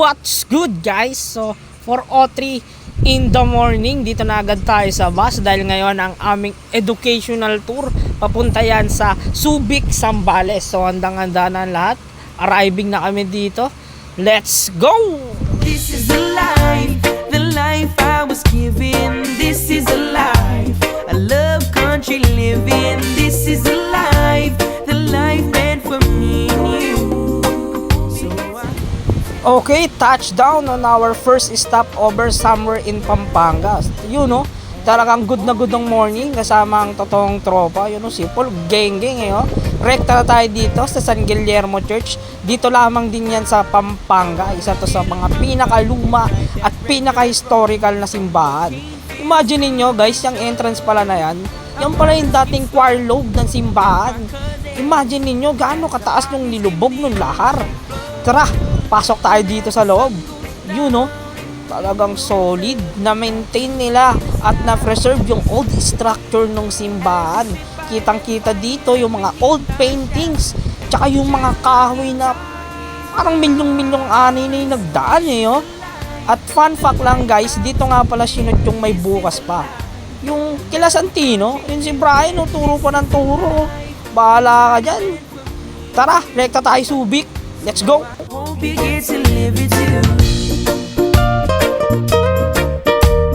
What's good guys? So 4:03 in the morning, dito na agad tayo sa bus dahil ngayon ang aming educational tour papunta yan sa Subic, Zambales. So handang-handa na lahat, arriving na kami dito. Let's go! This is the life I was given. This is the life I love country living. This is the life meant for me and you. Okay, touchdown on our first stopover somewhere in Pampanga. You know, talagang good na good ng morning kasama ang totoong tropa. You know, simple, geng-geng eh. Oh. Rekta na tayo dito sa San Guillermo Church. Dito lamang din yan sa Pampanga. Isa to sa mga pinakaluma at pinaka-historical na simbahan. Imagine niyo guys, yung entrance pala na yan. Yan pala yung dating choir lobe ng simbahan. Imagine niyo gaano kataas nung nilubog nung lahar. Tara, pasok tayo dito sa loob. You know, talagang solid na maintain nila at na-preserve yung old structure ng simbahan. Kitang-kita dito yung mga old paintings, tsaka yung mga kahoy na parang milyong-milyong ani na yung nagdaan eh. Oh. At fun fact lang guys, dito nga pala sinod yung may bukas pa. Yung kila Santino, yun si Brian, oh, turo pa ng turo. Bahala ka dyan. Tara, rekta tayo Subic. Let's go! Hope you get to live it too.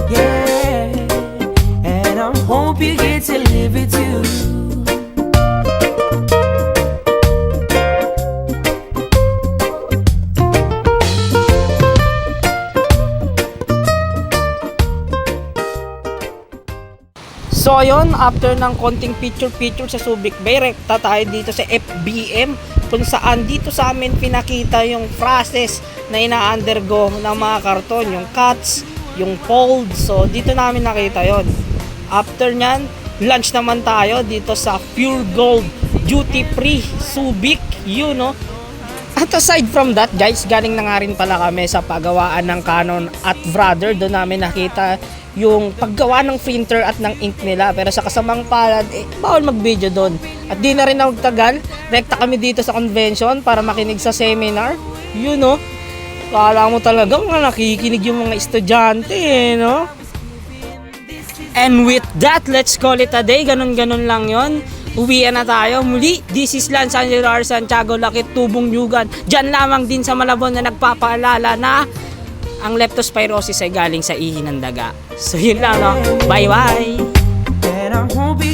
Yeah, and I hope you get to live it too. So ayun, after ng konting picture sa Subic Bay, rekta tayo dito sa FBM kung saan dito sa amin pinakita yung process na ina-undergo ng mga karton, yung cuts, yung folds. So dito namin nakita yon. After nyan, lunch naman tayo dito sa Pure Gold Duty Free Subic, you know. At aside from that guys, galing na nga rin pala kami sa paggawaan ng Canon at Brother. Doon namin nakita yung paggawa ng printer at ng ink nila, pero sa kasamang palad bawal mag-video doon. At di na rin nagtagal, rekta kami dito sa convention para makinig sa seminar. You know, kala mo talagang nakikinig yung mga estudyante eh, no? And with that, let's call it a day. Ganon-ganon lang yon. Uwian na tayo. Muli, this is Lance Angelo R. Santiago Lakit, Tubong Yugan. Diyan lamang din sa Malabon na nagpapaalala na ang leptospirosis ay galing sa ihi ng daga. So yun lang, no? Bye-bye! And I hope you